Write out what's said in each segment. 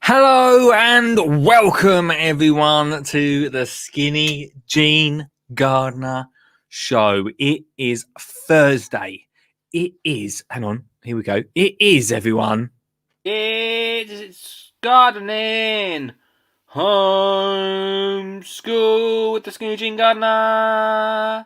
Hello and welcome everyone to the Skinny Jean Gardener Show. It is Thursday. It is, hang on, here we go. It is, everyone. It's gardening. Homeschool with the Skinny Jean Gardener.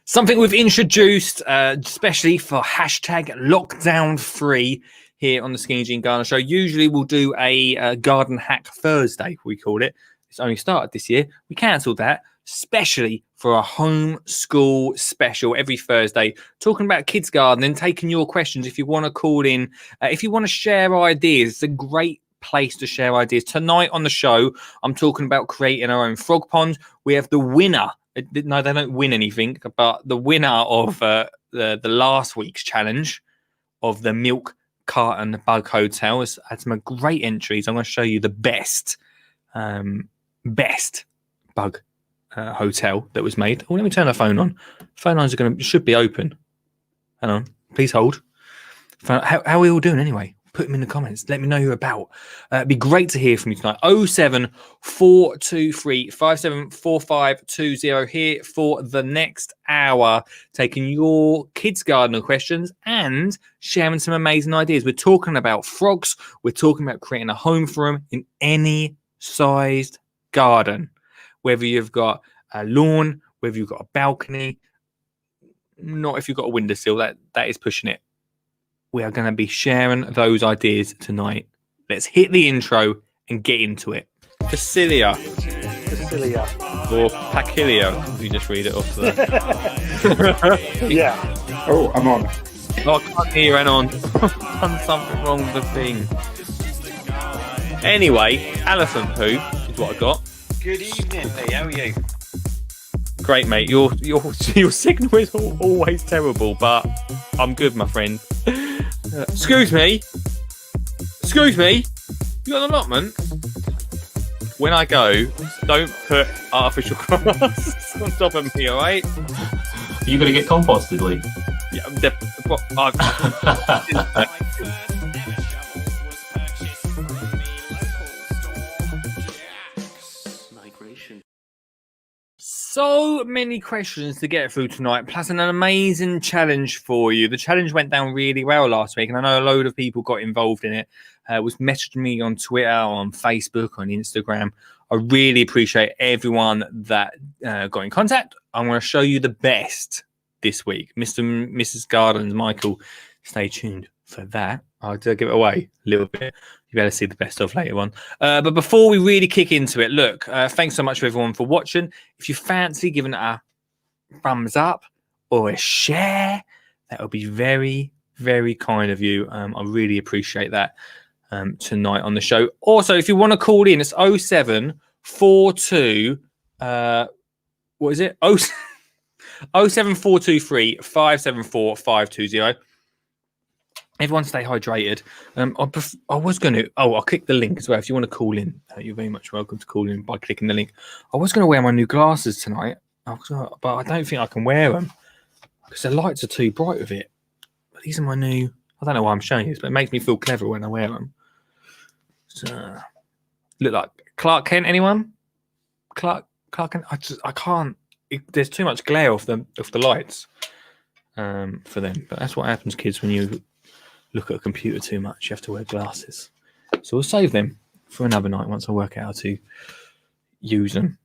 Something we've introduced, especially for hashtag lockdown free here on the Skinny Jean Gardener Show. Usually we'll do a garden hack Thursday, we call it. It's only started this year. We cancelled that, especially for a homeschool special every Thursday, talking about kids gardening, taking your questions. If you want to call in, if you want to share ideas, it's a great place to share ideas. Tonight on the show, I'm talking about creating our own frog pond. We have the winner. No, they don't win anything, but the winner of the last week's challenge of the Milk Carton Bug Hotel has had some great entries. I'm going to show you the best bug hotel that was made. Oh, let me turn the phone on. Phone lines should be open. Hang on, please hold. How are we all doing anyway? Put them in the comments. Let me know who you're about. It'd be great to hear from you tonight. 07423 574520 here for the next hour, taking your kids' gardener questions and sharing some amazing ideas. We're talking about frogs. We're talking about creating a home for them in any sized garden, whether you've got a lawn, whether you've got a balcony. Not if you've got a windowsill. That is pushing it. We are going to be sharing those ideas tonight. Let's hit the intro and get into it. Facilia. Or Pacilia, if you just read it off there. Yeah. Oh, I'm on. Oh, I can't hear you, on. I've done something wrong with the thing. Anyway, elephant poo is what I got. Good evening, Lee. How are you? Great, mate. Your signal is always terrible, but I'm good, my friend. Excuse me. You got an allotment? When I go, don't put artificial grass on top of me, alright? Are you going to get composted, Lee? Yeah, so many questions to get through tonight, plus an amazing challenge for you. The challenge went down really well last week, and I know a load of people got involved in it. Was messaging me on Twitter, on Facebook, on Instagram. I really appreciate everyone that got in contact. I'm going to show you the best this week. Mr. and Mrs. Gardens, Michael, stay tuned for that. I'll give it away a little bit. You better see the best of later on. But before we really kick into it, look, thanks so much for everyone for watching. If you fancy giving it a thumbs up or a share, that would be very, very kind of you. I really appreciate that tonight on the show. Also, if you want to call in, it's 0742. What is it? 07423 574 520. Everyone stay hydrated. I was going to... Oh, I'll click the link as well. If you want to call in, you're very much welcome to call in by clicking the link. I was going to wear my new glasses tonight, but I don't think I can wear them because the lights are too bright with it. But these are my new... I don't know why I'm showing you this, but it makes me feel clever when I wear them. So, look like Clark Kent, anyone? Clark Kent? I can't... there's too much glare off the lights for them. But that's what happens, kids, when you... look at a computer too much. You have to wear glasses. So we'll save them for another night once I work out how to use them.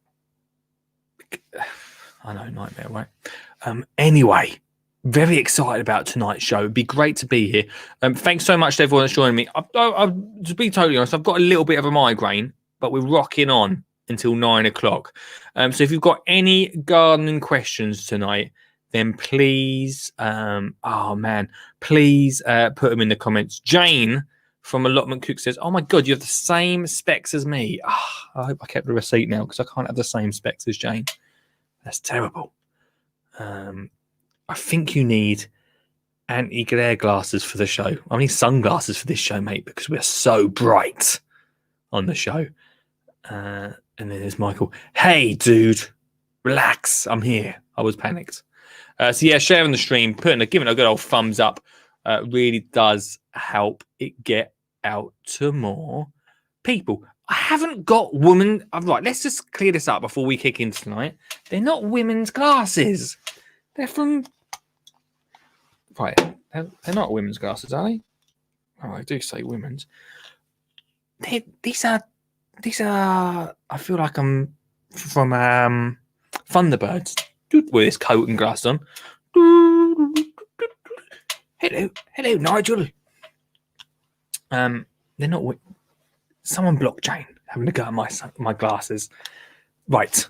I know, nightmare, right? Anyway, very excited about tonight's show. It'd be great to be here. Thanks so much to everyone that's joining me. To be totally honest, I've got a little bit of a migraine, but we're rocking on until 9 o'clock. So if you've got any gardening questions tonight, then please, please put them in the comments. Jane from Allotment Cook says, oh my God, you have the same specs as me. I hope I kept the receipt now because I can't have the same specs as Jane. That's terrible. I think you need anti-glare glasses for the show. I need sunglasses for this show, mate, because we're so bright on the show. And then there's Michael. Hey, dude, relax. I'm here. I was panicked. So yeah, sharing the stream, giving a good old thumbs up really does help it get out to more people. I haven't got women. Right, let's just clear this up before we kick into tonight. They're not women's glasses. They're from. Right, they're not women's glasses, are they? Oh, I do say women's. These are. I feel like I'm from Thunderbirds with this coat and glasses on. Hello, Nigel. They're not. Someone blocked Jane having a go at my glasses. Right.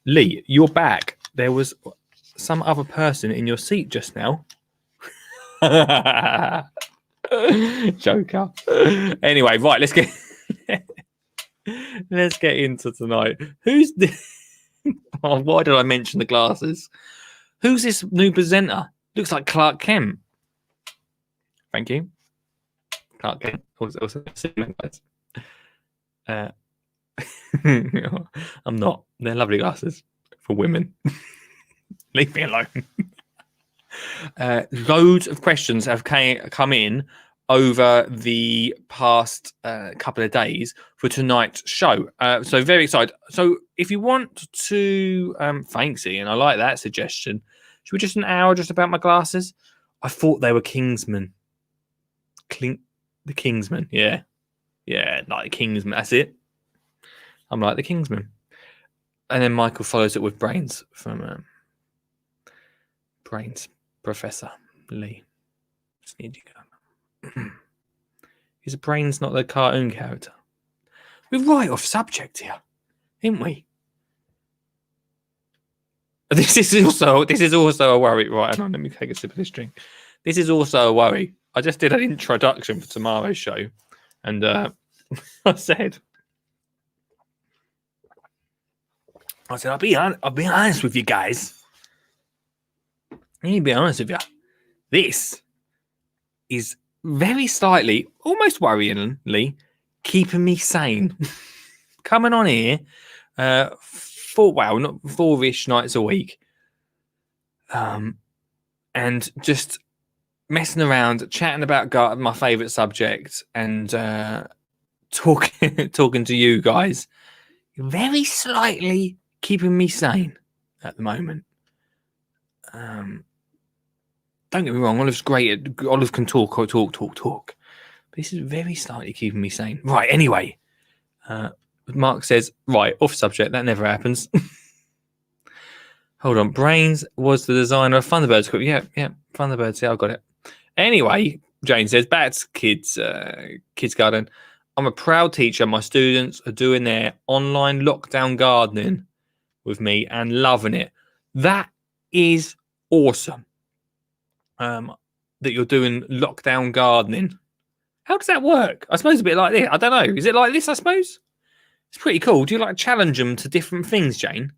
Lee, you're back. There was some other person in your seat just now. Joker. Anyway, right. Let's get into tonight. Who's oh, why did I mention the glasses? Who's this new presenter? Looks like Clark Kent. Thank you. Clark Kent. Also guys. I'm not. They're lovely glasses for women. Leave me alone. Loads of questions have come in over the past couple of days for tonight's show. So very excited. So if you want to, thanks Ian, I like that suggestion. Should we just an hour just about my glasses? I thought they were Kingsman. The Kingsman, yeah, like the Kingsman. That's it. I'm like the Kingsman. And then Michael follows it with Brains from Brains Professor Lee. Just need to go. Is Brains not the cartoon character? We're right off subject here, ain't we? This is also a worry. Right, hang on, let me take a sip of this drink. This is also a worry. I just did an introduction for tomorrow's show, and I said, I'll be honest with you guys. Let me be honest with you. This is very slightly, almost worryingly, keeping me sane. Coming on here, not 4-ish nights a week, and just messing around, chatting about my favourite subject, and talking to you guys. Very slightly keeping me sane at the moment. Don't get me wrong, Olive's great. Olive can talk. But this is very slightly keeping me sane. Right, anyway. Mark says, right, off subject. That never happens. Hold on. Brains was the designer of Thunderbirds. Yeah, Thunderbirds. Yeah, I got it. Anyway, Jane says, back to kids garden. I'm a proud teacher. My students are doing their online lockdown gardening with me and loving it. That is awesome. That you're doing lockdown gardening. How does that work? I suppose it's a bit like this. I don't know. Is it like this, I suppose? It's pretty cool. Do you like challenge them to different things, Jane?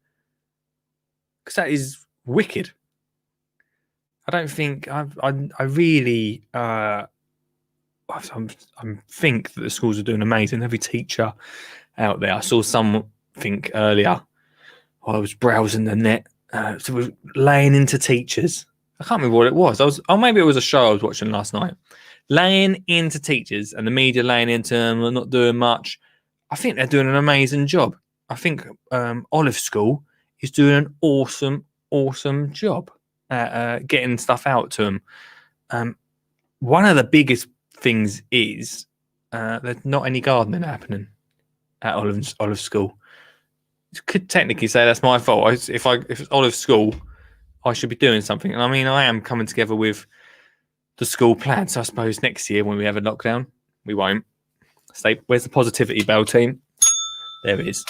Because that is wicked. I don't think I really I think that the schools are doing amazing. Every teacher out there. I saw something earlier while I was browsing the net. So we're laying into teachers. I can't remember what it was. Maybe it was a show I was watching last night. Laying into teachers and the media laying into them and not doing much. I think they're doing an amazing job. I think Olive School is doing an awesome job at getting stuff out to them. One of the biggest things is there's not any gardening happening at Olive School. You could technically say that's my fault. If it's Olive School, I should be doing something. And I mean, I am coming together with the school plan. So I suppose next year when we have a lockdown, we won't. Where's the positivity bell, team? There it is.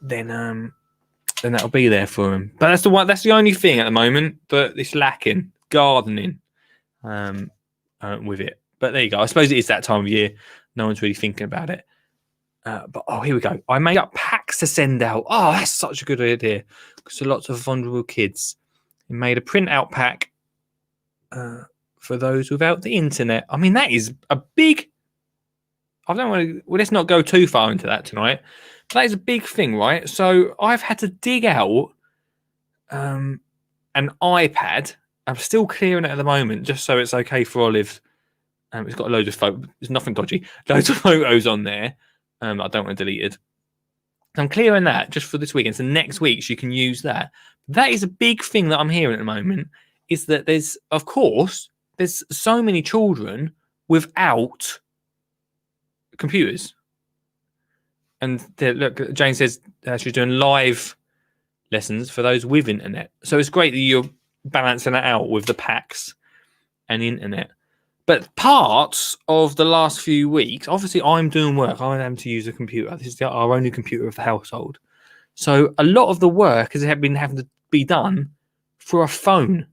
Then that'll be there for them. But that's the only thing at the moment that it's lacking. Gardening with it. But there you go. I suppose it is that time of year. No one's really thinking about it. But here we go. I made up packs to send out. Oh, that's such a good idea. Because lots of vulnerable kids. I made a printout pack for those without the internet. I mean, that is a big... I don't want to... Well, let's not go too far into that tonight. But that is a big thing, right? So I've had to dig out an iPad, I'm still clearing it at the moment, just so it's okay for Olive. It's got a load of photos. There's nothing dodgy. Loads of photos on there. I don't want to delete it. I'm clearing that just for this weekend. So next week she can use that. That is a big thing that I'm hearing at the moment. Is that there's so many children without computers. And look, Jane says she's doing live lessons for those with internet. So it's great that you're balancing that out with the packs and internet. But parts of the last few weeks, obviously I'm doing work. I'm having to use a computer. This is our only computer of the household. So a lot of the work has been having to be done for a phone,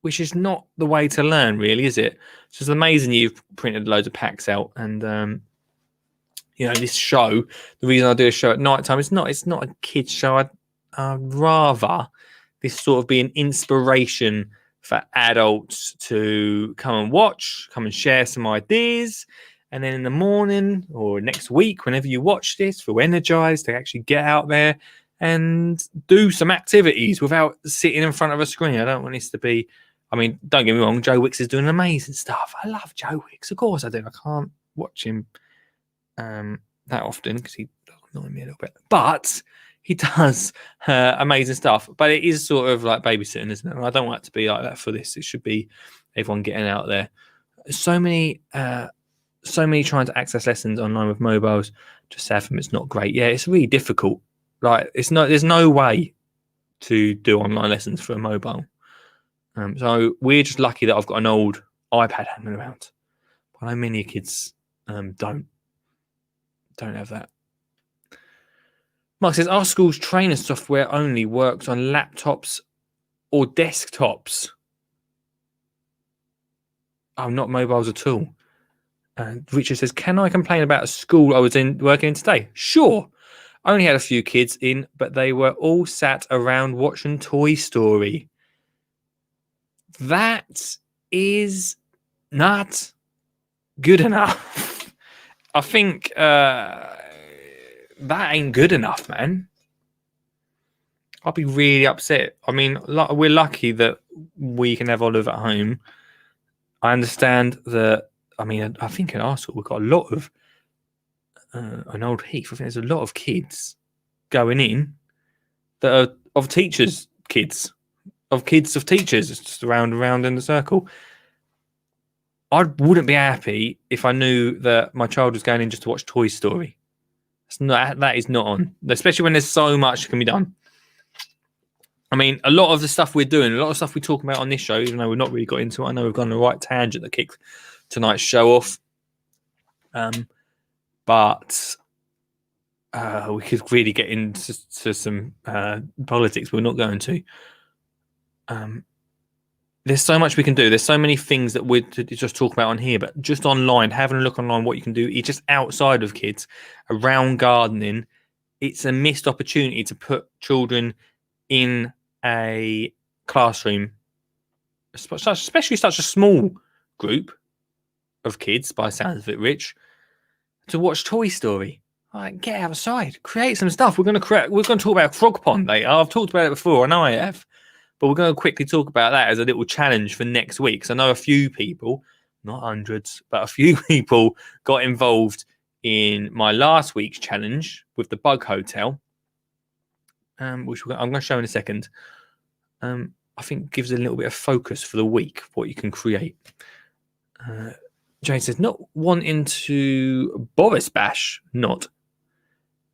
which is not the way to learn, really, is it? It's just amazing you've printed loads of packs out. And, this show, the reason I do a show at night time, it's not a kid's show. I'd rather this sort of be an inspiration for adults to come and watch, come and share some ideas. And then in the morning or next week, whenever you watch this, feel energized to actually get out there and do some activities without sitting in front of a screen. I don't want this to be, don't get me wrong, Joe Wicks is doing amazing stuff. I love Joe Wicks. Of course I do. I can't watch him that often because he does annoy me a little bit. But he does amazing stuff, but it is sort of like babysitting, isn't it? And I don't want it to be like that for this. It should be everyone getting out there. So many trying to access lessons online with mobiles. Just sad for them, it's not great. Yeah, it's really difficult. Like there's no way to do online lessons for a mobile. So we're just lucky that I've got an old iPad hanging around. But I know many kids don't have that. Mark says, our school's trainer software only works on laptops or desktops. Oh, not mobiles at all. Richard says, can I complain about a school I was working in today? Sure. I only had a few kids in, but they were all sat around watching Toy Story. That is not good enough. I think that ain't good enough, man. I'll be really upset. We're lucky that we can have Olive at home. I understand that. I think in our school we've got a lot of an old Heath. I think there's a lot of kids going in that are of teachers' kids, of teachers. It's just around in the circle. I wouldn't be happy if I knew that my child was going in just to watch Toy Story. That is not on, especially when there's so much that can be done. A lot of the stuff we're doing, a lot of stuff we talk about on this show, even though we've not really got into it, I know we've gone on the right tangent that kicked tonight's show off. But we could really get into some politics. We're not going to. There's so much we can do. There's so many things that we're just talk about on here, but just online, having a look online, what you can do, it's just outside of kids, around gardening. It's a missed opportunity to put children in a classroom, especially such a small group of kids, by the sounds of it, Rich, to watch Toy Story. Like, get outside, create some stuff. We're going to talk about Frog Pond later. I've talked about it before. I know I have. But we're going to quickly talk about that as a little challenge for next week. So I know a few people, not hundreds, but a few people got involved in my last week's challenge with the Bug Hotel, which I'm going to show in a second. I think gives a little bit of focus for the week, what you can create. Jane says, not wanting to Boris bash, not.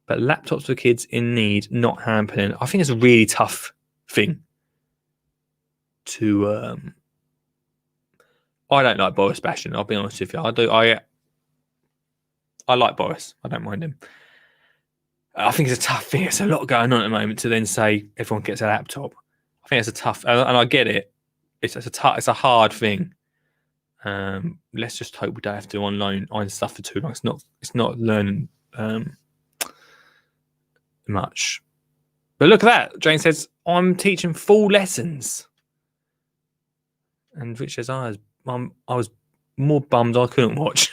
But laptops for kids in need, not happening. I think it's a really tough thing. I don't like Boris bashing. I'll be honest with you. I like Boris. I don't mind him. I think it's a tough thing. It's a lot going on at the moment to then say everyone gets a laptop. I think it's a tough, and I get it. It's a hard thing. Let's just hope we don't have to online stuff for too long. It's not learning much. But look at that. Jane says, I'm teaching full lessons. And Rich says, I was more bummed I couldn't watch.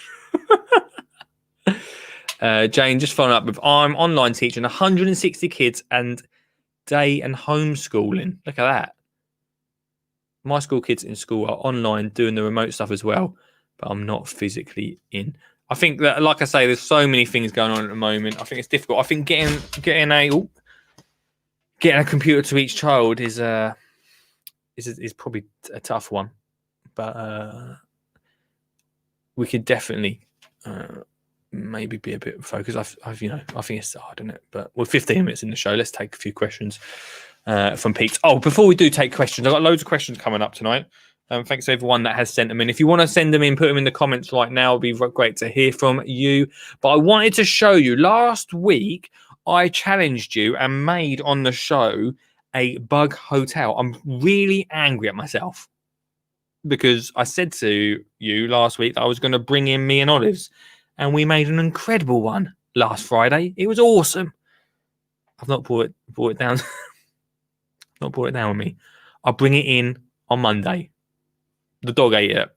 Jane, just following up with, I'm online teaching 160 kids and day and homeschooling. Look at that. My school kids in school are online doing the remote stuff as well, but I'm not physically in. I think that, like I say, there's so many things going on at the moment. I think it's difficult. I think getting a computer to each child is probably a tough one, but we could definitely maybe be a bit focused. I think it's hard, isn't it? But we're 15 minutes in the show. Let's take a few questions from Pete. Oh, before we do take questions, I've got loads of questions coming up tonight. Thanks to everyone that has sent them in. If you want to send them in, put them in the comments right now. It'll be great to hear from you. But I wanted to show you, last week, I challenged you and made on the show a bug hotel. I'm really angry at myself because I said to you last week that I was going to bring in me and Olives, and we made an incredible one last Friday. It was awesome. I've not brought it down. Not brought it down with me. I'll bring it in on Monday. The dog ate it.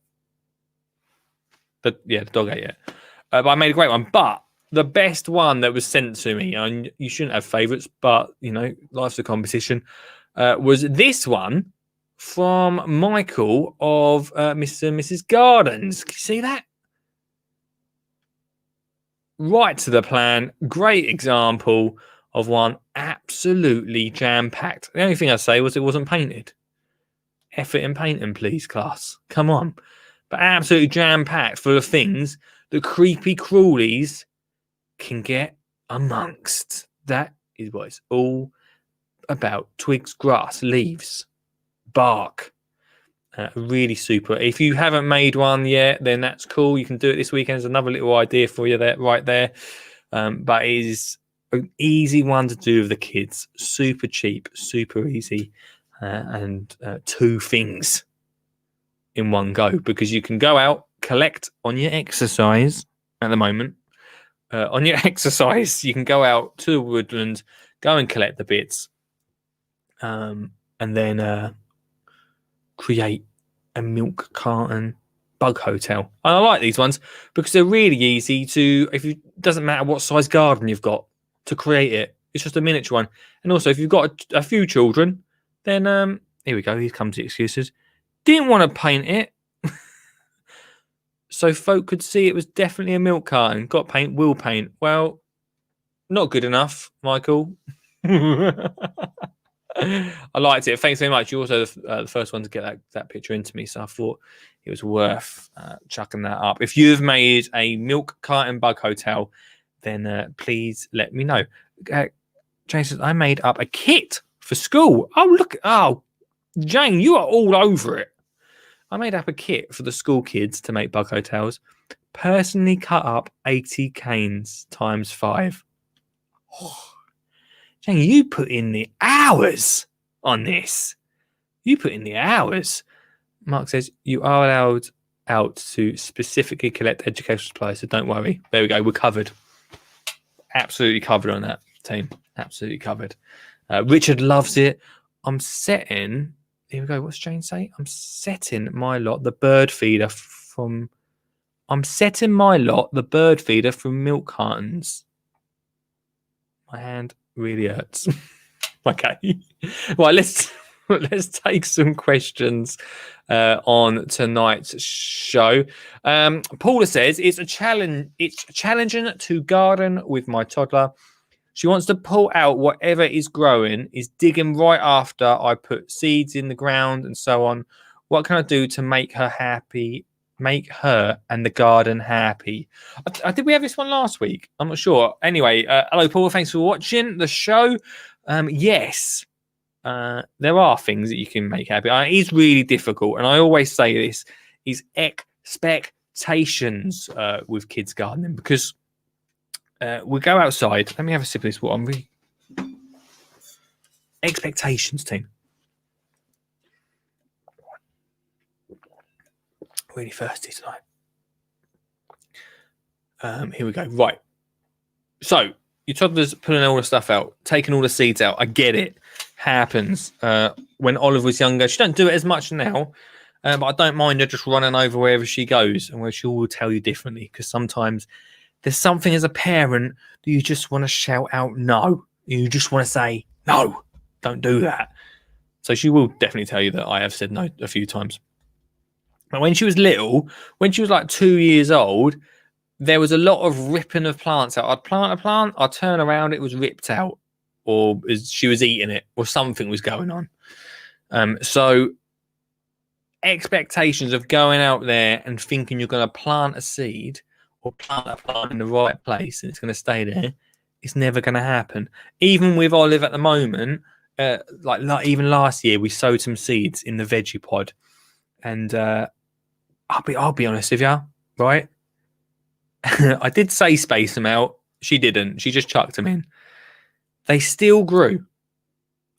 The dog ate it. But I made a great one. But the best one that was sent to me, and you shouldn't have favourites, but, life's a competition, was this one from Michael of Mr. and Mrs. Gardens. Can you see that? Right to the plan. Great example of one absolutely jam-packed. The only thing I say was it wasn't painted. Effort in painting, please, class. Come on. But absolutely jam-packed full of things that creepy crawlies can get amongst. That is what it's all about. Twigs, grass, leaves, bark. Really super. If you haven't made one yet, then that's cool. You can do it this weekend. There's another little idea for you there, right there. But it is an easy one to do with the kids. Super cheap, super easy. And two things in one go, because you can go out, collect on your exercise at the moment. On your exercise, you can go out to the woodland, go and collect the bits, and then create a milk carton bug hotel. And I like these ones because they're really easy to, doesn't matter what size garden you've got, to create it. It's just a miniature one. And also, if you've got a few children, then here we go. Here comes the excuses. Didn't want to paint it, so folk could see it was definitely a milk carton. Got paint, will paint. Well, not good enough, Michael. I liked it. Thanks very much. You're also the first one to get that picture into me, so I thought it was worth chucking that up. If you've made a milk carton bug hotel, then please let me know. James says, I made up a kit for school. Oh, look. Oh, Jane, you are all over it. I made up a kit for the school kids to make bug hotels. Personally cut up 80 canes times 5. Oh, Jane, you put in the hours on this. You put in the hours. Mark says, you are allowed out to specifically collect educational supplies, so don't worry. There we go. We're covered. Absolutely covered on that, team. Absolutely covered. Richard loves it. I'm setting... Here we go. What's Jane say? I'm setting my lot the bird feeder from milk cartons. My hand really hurts. Okay. Right, let's take some questions on tonight's show. Paula says it's challenging to garden with my toddler. She wants to pull out whatever is growing, is digging right after I put seeds in the ground and so on. What can I do to make her happy, make her and the garden happy? Did we have this one last week? I'm not sure. Anyway, hello, Paul. Thanks for watching the show. Yes, there are things that you can make happy. It is really difficult. And I always say this, is expectations with kids gardening, because we go outside. Let me have a sip of this water. Expectations, team. Really thirsty tonight. Here we go. Right. So your toddler's pulling all the stuff out, taking all the seeds out. I get it. Happens. When Olive was younger, she don't do it as much now. But I don't mind her just running over wherever she goes, and where she will tell you differently, because sometimes there's something as a parent that you just want to shout out no. You just want to say, no, don't do that. So she will definitely tell you that I have said no a few times. But when she was little, when she was like 2 years old, there was a lot of ripping of plants out. I'd plant a plant, I'd turn around, it was ripped out, or she was eating it, or something was going on. So expectations of going out there and thinking you're going to plant a seed or plant a plant in the right place and it's going to stay there, it's never going to happen. Even with Olive at the moment, like even last year, we sowed some seeds in the veggie pod, and I'll be honest with you, right? I did say space them out. She didn't. She just chucked them in. They still grew.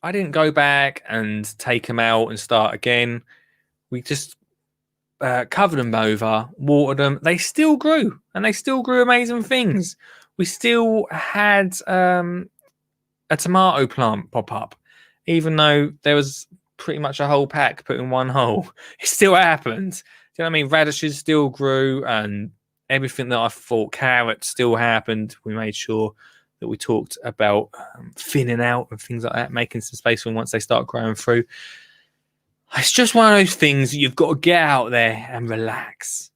I didn't go back and take them out and start again. We just covered them over, watered them. They still grew, and they still grew amazing things. We still had a tomato plant pop up, even though there was pretty much a whole pack put in one hole. It still happened. Do you know what I mean? Radishes still grew, and everything that I thought, carrots still happened. We made sure that we talked about thinning out and things like that, making some space for them once they start growing through. It's just one of those things that you've got to get out there and relax,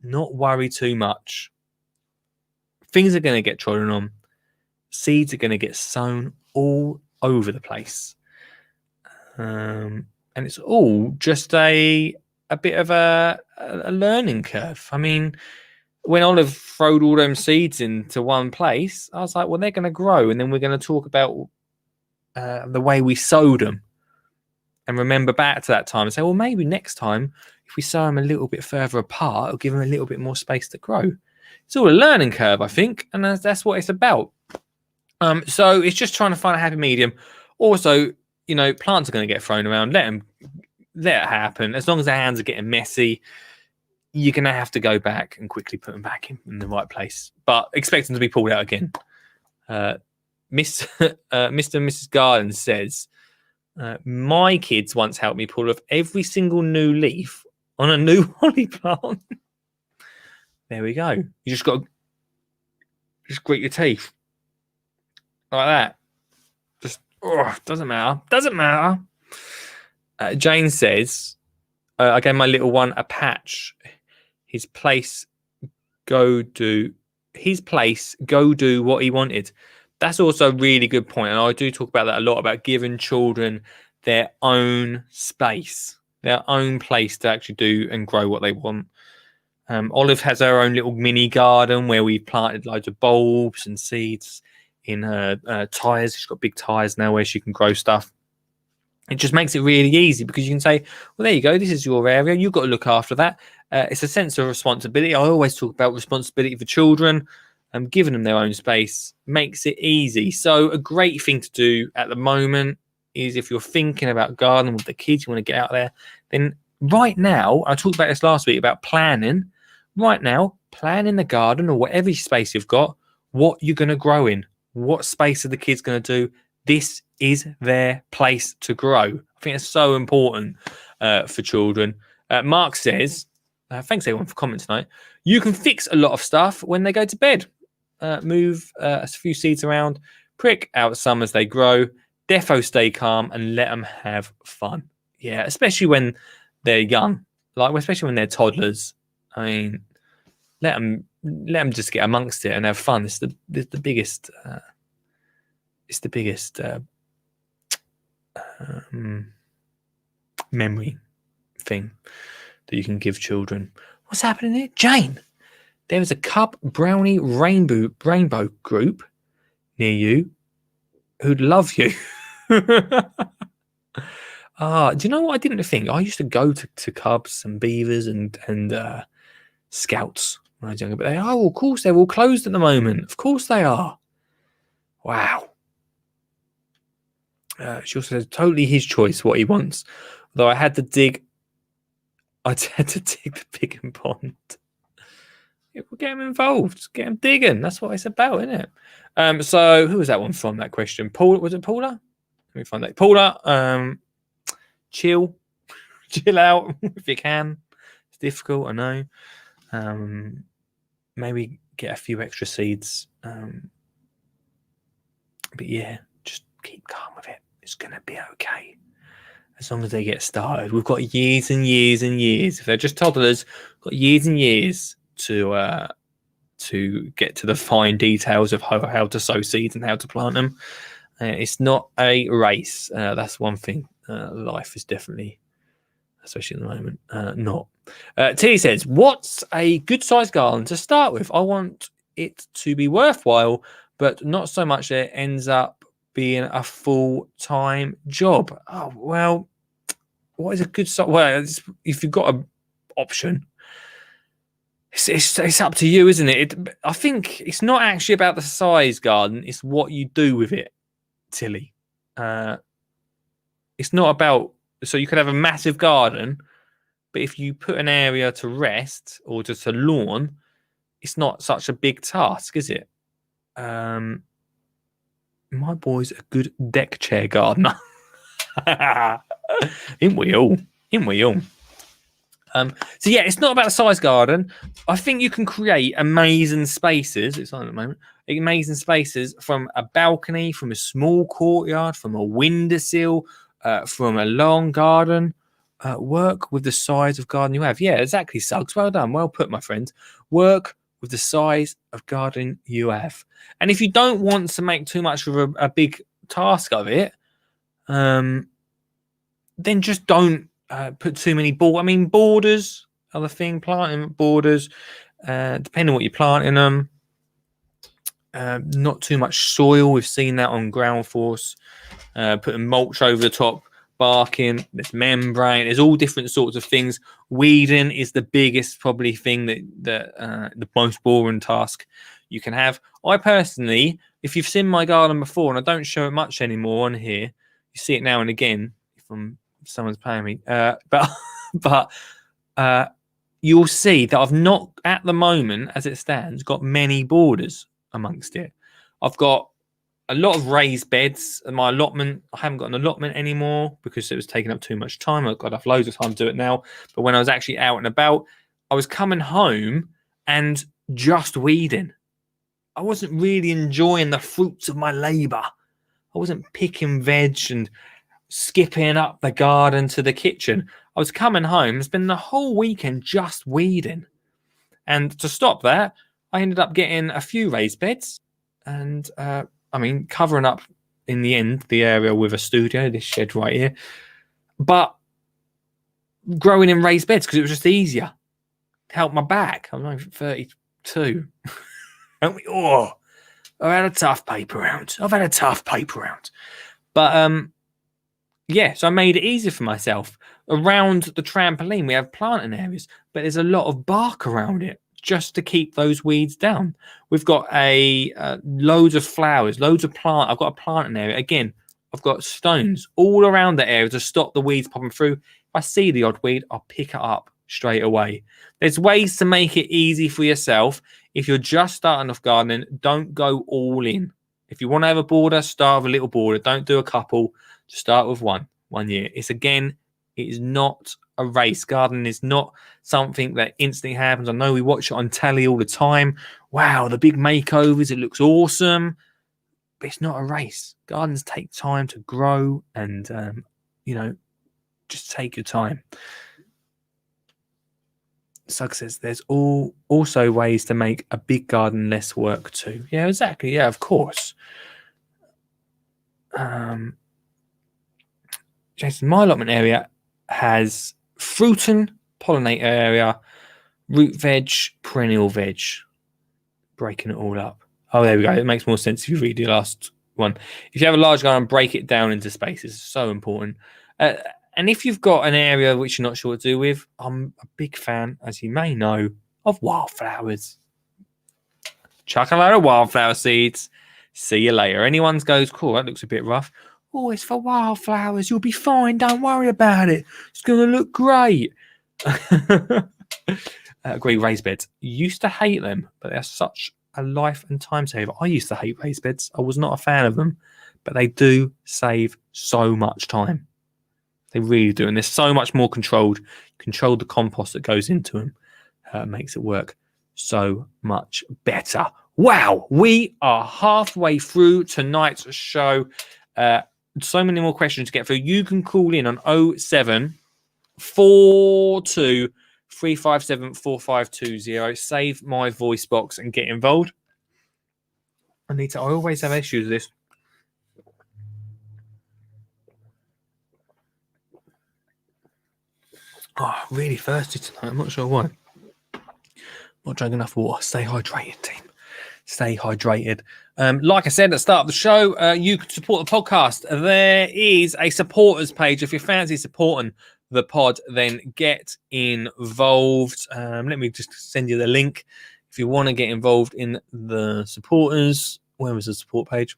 not worry too much. Things are going to get trodden on. Seeds are going to get sown all over the place. And it's all just a bit of a learning curve. I mean, when Olive throwed all them seeds into one place, I was like, well, they're going to grow. And then we're going to talk about the way we sowed them. And remember back to that time and say, well, maybe next time, if we sow them a little bit further apart, it'll give them a little bit more space to grow. It's all a learning curve, I think. And that's what it's about. So it's just trying to find a happy medium. Also, you know, plants are going to get thrown around. Let it happen. As long as their hands are getting messy, you're going to have to go back and quickly put them back in the right place. But expect them to be pulled out again. Mr. and Mrs. Garden says, my kids once helped me pull off every single new leaf on a new holly plant. There we go. You just got to just grit your teeth like that. Just doesn't matter. Doesn't matter. Jane says, I gave my little one a patch. His place, go do what he wanted. That's also a really good point. And I do talk about that a lot, about giving children their own space, their own place to actually do and grow what they want. Olive has her own little mini garden where we've planted loads of bulbs and seeds in her tyres. She's got big tyres now where she can grow stuff. It just makes it really easy because you can say, well, there you go. This is your area. You've got to look after that. It's a sense of responsibility. I always talk about responsibility for children. Giving them their own space makes it easy. So a great thing to do at the moment is if you're thinking about gardening with the kids, you want to get out there, then right now, I talked about this last week about planning. Right now, plan in the garden or whatever space you've got, what you're going to grow in. What space are the kids going to do? This is their place to grow. I think it's so important for children. Mark says, thanks everyone for commenting tonight. You can fix a lot of stuff when they go to bed. Move a few seeds around, prick out some as they grow, defo stay calm and let them have fun. Yeah, especially when they're young, like especially when they're toddlers. I mean, let them just get amongst it and have fun. It's the biggest. It's the biggest memory thing that you can give children. What's happening here, Jane? There is a Cub Brownie Rainbow group near you who'd love you. Do you know what I didn't think? I used to go to Cubs and Beavers and Scouts when I was younger, but of course they're all closed at the moment. Of course they are. Wow. She also says totally his choice what he wants. Although I had to dig the pig and pond. We'll get him involved. Get him digging. That's what it's about, isn't it? So who was that one from? That question, Paul. Was it Paula? Let me find that. Paula. Chill out if you can. It's difficult, I know. Maybe get a few extra seeds. But yeah, just keep calm with it. It's gonna be okay. as long as they get started. We've got years and years and years. If they're just toddlers, we've got years and years to get to the fine details of how to sow seeds and how to plant them. It's not a race. That's one thing. Life is definitely, especially at the moment, not. T says, what's a good sized garden to start with? I want it to be worthwhile, but not so much that it ends up being a full-time job. Oh, well, what is a good size? Well, if you've got an option, it's up to you, isn't it? I think it's not actually about the size garden. It's what you do with it, Tilly. It's not about... So you could have a massive garden, but if you put an area to rest or just a lawn, it's not such a big task, is it? My boy's a good deck chair gardener. Ain't we all? So yeah, it's not about the size garden. I think you can create amazing spaces. It's on at the moment. Amazing spaces from a balcony, from a small courtyard, from a windowsill, from a long garden. Work with the size of garden you have. Yeah, exactly, Suggs. Well done. Well put, my friend. Work with the size of garden you have. And if you don't want to make too much of a big task of it, then just don't put too many borders are the thing. Planting borders, depending on what you're planting them. Not too much soil. We've seen that on ground force. Putting mulch over the top, barking, there's membrane, there's all different sorts of things. Weeding is the biggest probably thing that the most boring task you can have. I personally, if you've seen my garden before, and I don't show it much anymore on here, you see it now and again if someone's paying me, but you'll see that I've not at the moment, as it stands, got many borders amongst it. I've got a lot of raised beds. And my allotment, I haven't got an allotment anymore because it was taking up too much time. I've got loads of time to do it now. But when I was actually out and about, I was coming home and just weeding. I wasn't really enjoying the fruits of my labour. I wasn't picking veg and skipping up the garden to the kitchen. I was coming home, spending the whole weekend just weeding. And to stop that, I ended up getting a few raised beds and covering up in the end the area with a studio, this shed right here, but growing in raised beds because it was just easier. Helped my back. I'm only 32. I've had a tough paper round. But yeah, so I made it easier for myself. Around the trampoline, we have planting areas, but there's a lot of bark around it just to keep those weeds down. We've got loads of flowers, loads of plant. I've got a planting area. Again, I've got stones all around the area to stop the weeds popping through. If I see the odd weed, I'll pick it up straight away. There's ways to make it easy for yourself. If you're just starting off gardening, don't go all in. If you want to have a border, start with a little border. Don't do a couple. Just start with one year. It is not a race. Gardening is not something that instantly happens. I know we watch it on telly all the time. Wow, the big makeovers, it looks awesome. But it's not a race. Gardens take time to grow and, just take your time. Sug says there's also ways to make a big garden less work too. Yeah, exactly. Yeah, of course. Jason, my allotment area has fruit and pollinator area, root veg, perennial veg. Breaking it all up. Oh, there we go. It makes more sense if you read the last one. If you have a large garden, break it down into spaces. It's so important. And if you've got an area which you're not sure what to do with, I'm a big fan, as you may know, of wildflowers. Chuck a load of wildflower seeds. See you later. Anyone goes, cool, that looks a bit rough. Oh, it's for wildflowers. You'll be fine. Don't worry about it. It's going to look great. Great raised beds. Used to hate them, but they're such a life and time saver. I used to hate raised beds. I was not a fan of them, but they do save so much time. They really do. And they're so much more controlled. Control the compost that goes into them. Makes it work so much better. Wow. We are halfway through tonight's show. so many more questions to get through. You can call in on 0742 357 4520. Save my voice box and get involved. I always have issues with this. Oh, really thirsty tonight. I'm not sure why. Not drinking enough water. Stay hydrated, team. Stay hydrated. Like I said at the start of the show, you can support the podcast. There is a supporters page. If you fancy supporting the pod, then get involved. Let me just send you the link. If you want to get involved in the supporters, where was the support page?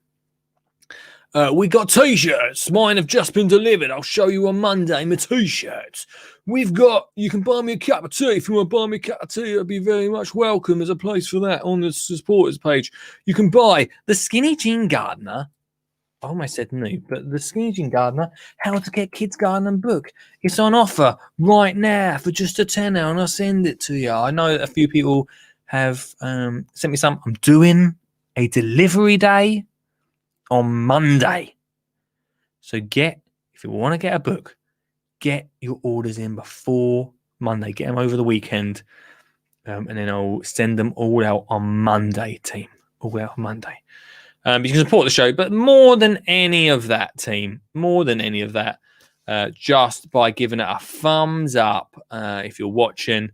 We got t-shirts. Mine have just been delivered. I'll show you on Monday my t-shirts. You can buy me a cup of tea. If you want to buy me a cup of tea, I'd be very much welcome. There's a place for that on the supporters page. You can buy the Skinny Jean Gardener. I almost said new, but the Skinny Jean Gardener, How to Get Kids Gardening book. It's on offer right now for just a tenner, and I'll send it to you. I know that a few people have sent me some. I'm doing a delivery day on Monday. So if you want to get a book, get your orders in before Monday. Get them over the weekend. And then I'll send them all out on Monday, team. All out on Monday. You can support the show, but more than any of that, team, just by giving it a thumbs up if you're watching,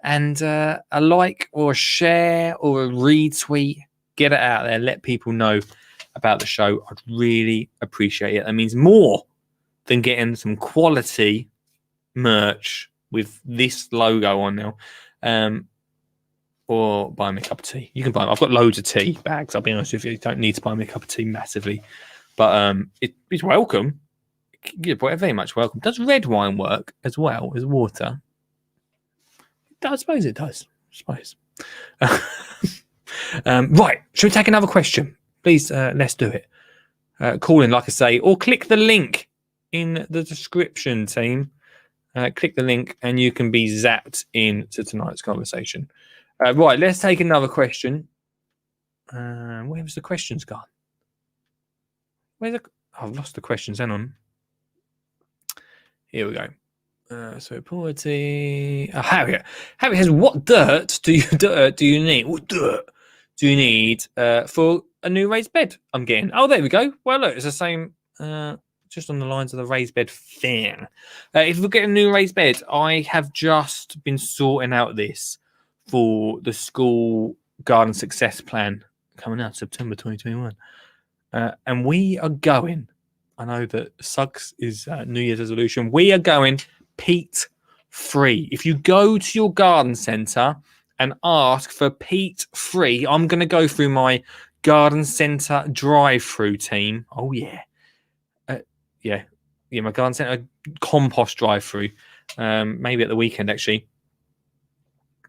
and a like or a share or a retweet. Get it out there. Let people know about the show. I'd really appreciate it. That means more than getting some quality merch with this logo on now. Or buy me a cup of tea. You can buy them. I've got loads of tea bags. I'll be honest with you. You don't need to buy me a cup of tea massively. But it's welcome. You're very much welcome. Does red wine work as well as water? I suppose it does. Right. Should we take another question? Please, let's do it. Call in, like I say, or click the link in the description, team. Click the link and you can be zapped into tonight's conversation. Right, let's take another question. Where was the questions gone? I've lost the questions. Hang on. Here we go. So poverty. Harriet. Harriet says, "What dirt do you need? What dirt do you need for a new raised bed?" I'm getting. Oh, there we go. Well, look, it's the same. Just on the lines of the raised bed thing. If we get a new raised bed, I have just been sorting out this for the school garden success plan coming out September 2021. And we are going, I know that Suggs is New Year's resolution. We are going peat free. If you go to your garden centre and ask for peat free, I'm going to go through my garden centre drive-through team. Oh, yeah. Yeah, my garden centre compost drive-through. Maybe at the weekend, actually.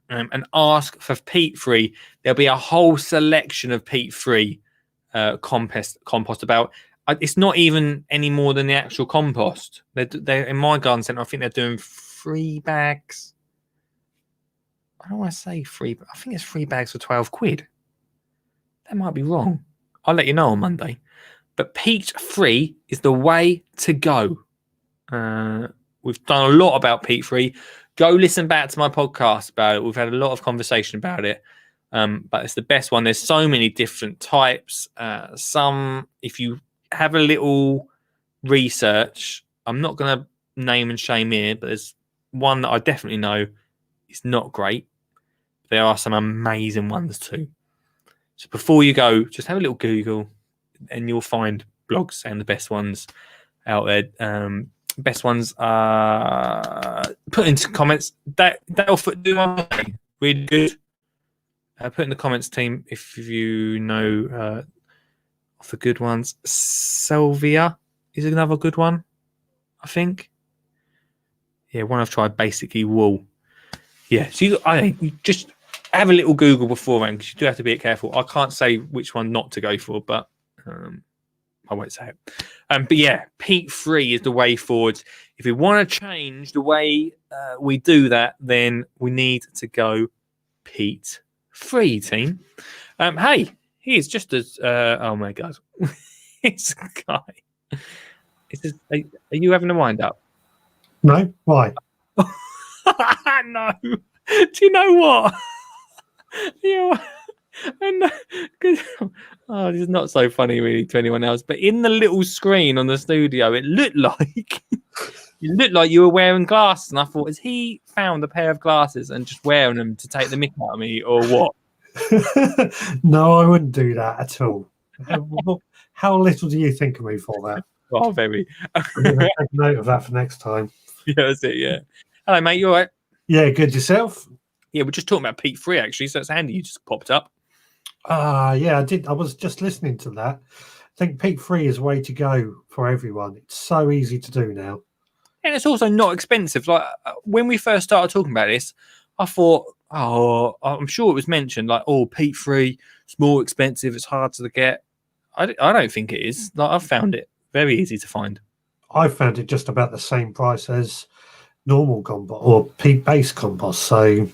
And ask for peat-free. There'll be a whole selection of peat-free compost about. It's not even any more than the actual compost. They're in my garden centre. I think they're doing 3 bags. I don't want to say 3, but I think it's 3 bags for £12. That might be wrong. I'll let you know on Monday. But peat-free is the way to go. We've done a lot about peat-free. Go listen back to my podcast about it. We've had a lot of conversation about it. But it's the best one. There's so many different types. Some, if you have a little research, I'm not going to name and shame here, but there's one that I definitely know is not great. There are some amazing ones too. So before you go, just have a little Google and you'll find blogs saying the best ones out there. Best ones put into comments. That'll do my day. Really good. Put in the comments, team, if you know of the good ones. Salvia is another good one, I think. Yeah, one I've tried, basically wool. Yeah, so you just have a little Google beforehand because you do have to be careful. I can't say which one not to go for, but I won't say it. But yeah, peat-free is the way forward. If we want to change the way we do that, then we need to go peat-free, team. Hey, he's just as... oh, my God. It's a guy. Are you having a wind up? No? Why? No. Do you know what? Yeah. This is not so funny really to anyone else. But in the little screen on the studio, it looked like you were wearing glasses, and I thought, has he found a pair of glasses and just wearing them to take the mick out of me, or what? No, I wouldn't do that at all. How little do you think of me for that? Oh, very. I'm going to take note of that for next time. Yeah, that's it. Yeah. Hello, mate. You all right? Yeah, good yourself? Yeah, we're just talking about Pete Free actually, so it's handy you just popped up. Yeah, I did. I was just listening to that. I think Peak Free is the way to go for everyone. It's so easy to do now. And it's also not expensive. Like when we first started talking about this, I thought, oh, I'm sure it was mentioned, like, oh, Pete Free, it's more expensive, it's hard to get. I don't think it is. Like, I've found it very easy to find. I found it just about the same price as normal compost or peat-based compost. So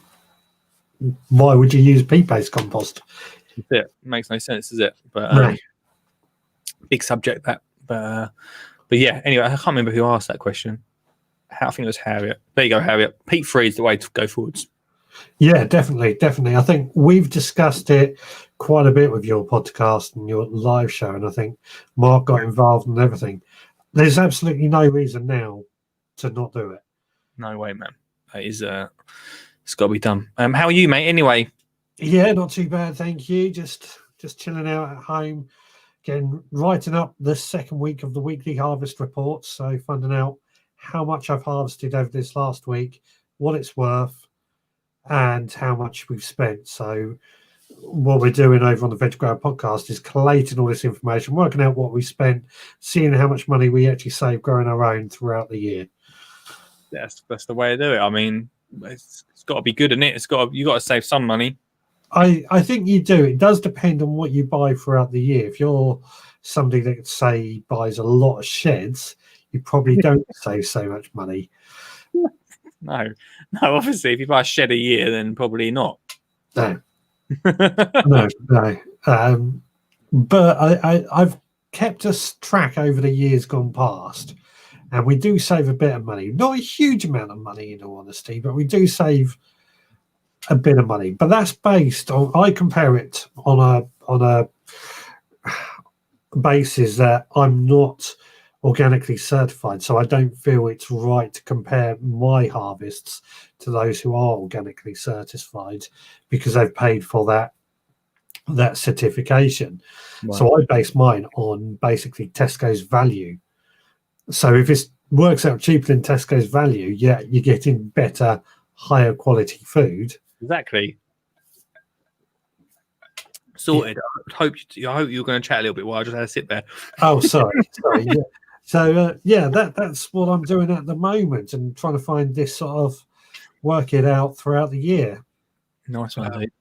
why would you use peat-based compost? That's it. Makes no sense, does it? But No. big subject that. But yeah. Anyway, I can't remember who asked that question. I think it was Harriet. There you go, Harriet. Pete Free is the way to go forwards. Yeah, definitely. I think we've discussed it quite a bit with your podcast and your live show, and I think Mark got involved and everything. There's absolutely no reason now to not do it. No way, man. That is it's got to be done. How are you, mate? Anyway. Yeah, not too bad, thank you. Just chilling out at home, writing up the second week of the weekly harvest reports. So finding out how much I've harvested over this last week, what it's worth, and how much we've spent. So what we're doing over on the Veg Grower podcast is collating all this information, working out what we spent, seeing how much money we actually save growing our own throughout the year. That's the way to do it. I mean, it's got to be good, isn't it? You got to save some money. I think you do. It does depend on what you buy throughout the year. If you're somebody that, say, buys a lot of sheds, you probably don't save so much money. No, obviously, if you buy a shed a year, then probably not. No. No. But I've kept us track over the years gone past, and we do save a bit of money. Not a huge amount of money, in all honesty, but we do save a bit of money. But that's based on, I compare it on a basis that I'm not organically certified, so I don't feel it's right to compare my harvests to those who are organically certified because they've paid for that certification. Right. So I base mine on basically Tesco's value. So if it works out cheaper than Tesco's value, yeah, you're getting better, higher quality food. Exactly. Sorted. Yeah. I hope you're going to chat a little bit while I just had to sit there. Oh, sorry. Yeah. So that's what I'm doing at the moment, and trying to find this sort of work it out throughout the year. Nice one, dude.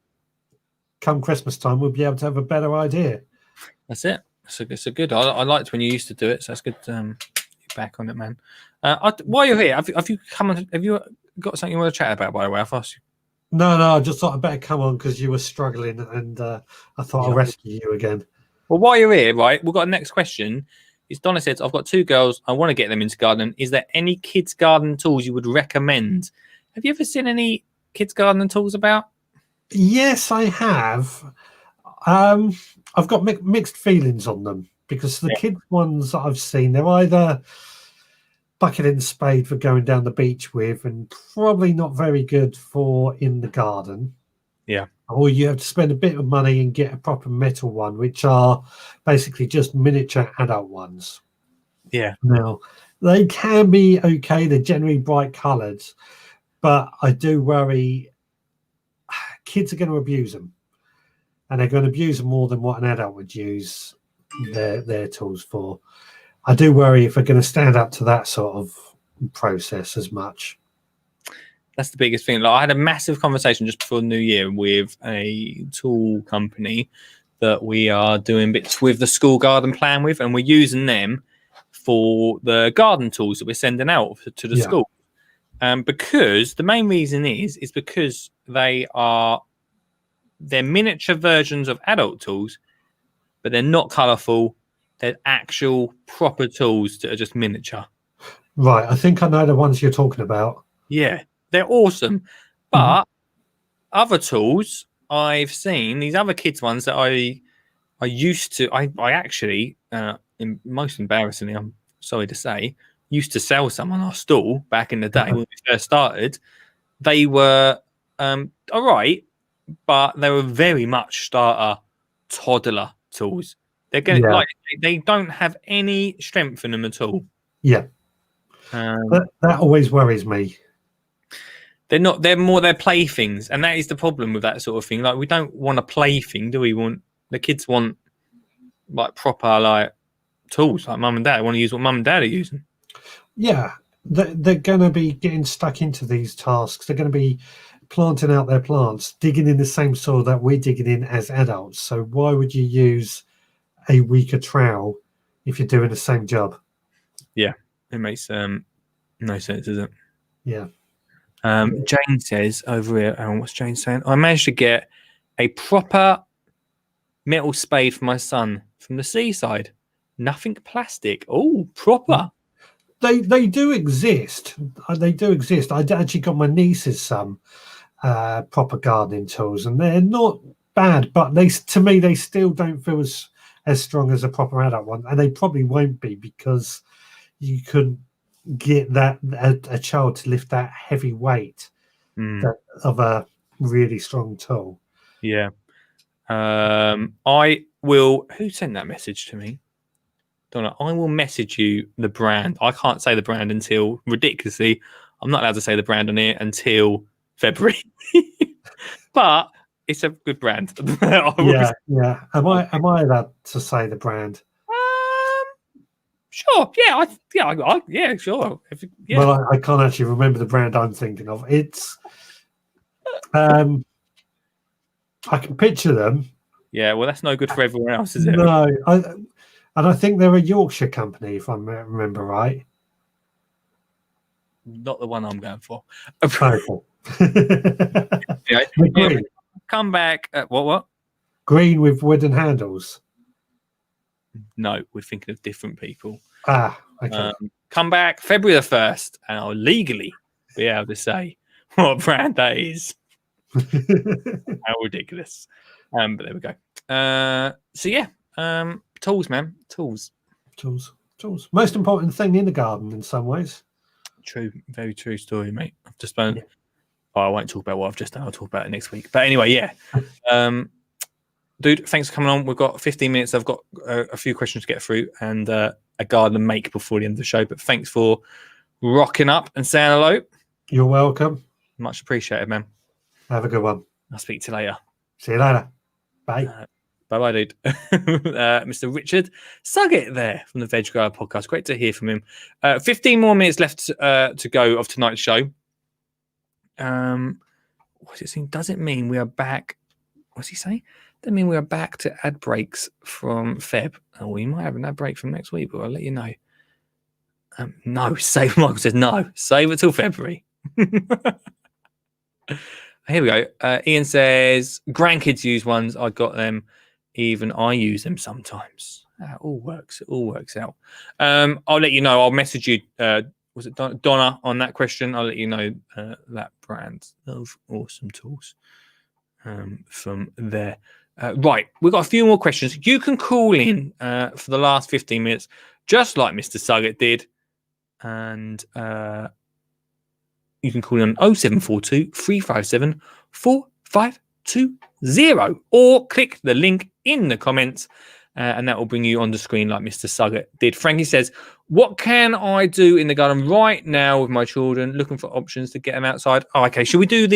Come Christmas time, we'll be able to have a better idea. That's it. It's a good. I liked when you used to do it, so it's good. You're back on it, man. While you're here, have you come on? Have you got something you want to chat about? By the way, I've asked you. No, I just thought I'd better come on because you were struggling, and I thought I'll rescue you again. Well, while you're here, right, we've got a next question. It's Donna says, I've got 2 girls. I want to get them into gardening. Is there any kids' garden tools you would recommend? Have you ever seen any kids' gardening tools about? Yes, I have. I've got mixed feelings on them because the kids' ones that I've seen, they're either bucket and spade for going down the beach with, and probably not very good for in the garden. Yeah. Or you have to spend a bit of money and get a proper metal one, which are basically just miniature adult ones. Yeah. Now, they can be okay. They're generally bright coloured, but I do worry kids are going to abuse them. And they're going to abuse them more than what an adult would use their tools for. I do worry if they're going to stand up to that sort of process as much. That's the biggest thing. Like, I had a massive conversation just before the New Year with a tool company that we are doing bits with the school garden plan with, and we're using them for the garden tools that we're sending out to the school. Because the main reason is because they're miniature versions of adult tools, but they're not colourful They're actual proper tools that are just miniature. Right. I think I know the ones you're talking about. Yeah, they're awesome. But other tools I've seen, these other kids ones that I used to, I actually, most embarrassingly, I'm sorry to say, used to sell some on our stall back in the day when we first started. They were all right, but they were very much starter toddler tools. They're going Yeah. like they don't have any strength in them at all. Yeah. That always worries me. They're not. They're more their playthings, and that is the problem with that sort of thing. Like we don't want a plaything, do we? The kids want like proper like tools, like mum and dad want to use what mum and dad are using. Yeah, they're going to be getting stuck into these tasks. They're going to be planting out their plants, digging in the same soil that we're digging in as adults. So why would you use a weaker trowel if you're doing the same job? Yeah, it makes no sense, does it? Yeah. Jane says over here, what's Jane saying? I managed to get a proper metal spade for my son from the seaside. Nothing plastic. Oh, proper. They do exist. They do exist. I actually got my nieces some proper gardening tools, and they're not bad, but to me they still don't feel as strong as a proper adult one, and they probably won't be because you couldn't get that a child to lift that heavy weight of a really strong tool. Yeah. I will. Who sent that message to me? Donna, I will message you the brand. I can't say the brand until ridiculously. I'm not allowed to say the brand on here until February, but it's a good brand. Yeah. Am I allowed to say the brand? Sure. Yeah. Sure. Yeah. Well, I can't actually remember the brand I'm thinking of. It's I can picture them. Yeah. Well, that's no good for everyone else, is it? No, and I think they're a Yorkshire company, if I remember right. Not the one I'm going for. Okay. Anyway, come back. What? Green with wooden handles. No, we're thinking of different people. Okay. Come back February the 1st, and I'll legally be able to say what brand that is. How ridiculous. But there we go. So yeah, tools, man. Tools. Most important thing in the garden in some ways. True. Very true story, mate. I've just been. Oh, I won't talk about what I've just done. I'll talk about it next week. But anyway, yeah. Dude, thanks for coming on. We've got 15 minutes. I've got a few questions to get through and a garden make before the end of the show. But thanks for rocking up and saying hello. You're welcome. Much appreciated, man. Have a good one. I'll speak to you later. See you later. Bye. Bye-bye, dude. Mr. Richard Suggett there from the Veg Grower podcast. Great to hear from him. 15 more minutes left to go of tonight's show. What's it saying? Does it mean we are back? What's he saying? Does it mean we are back to ad breaks from Feb? Oh, we might have an ad break from next week, but I'll let you know. No, Michael says no. Save it till February. Here we go. Ian says, grandkids use ones. I got them. Even I use them sometimes. It all works. It all works out. I'll let you know. I'll message you. Was it Donna on that question? I'll let you know that brand of awesome tools from there. Right. We've got a few more questions. You can call in for the last 15 minutes, just like Mr. Suggett did. And you can call in on 0742 357 4520 or click the link in the comments and that will bring you on the screen like Mr. Suggett did. Frankie says, what can I do in the garden right now with my children? Looking for options to get them outside. Oh, okay. Should we do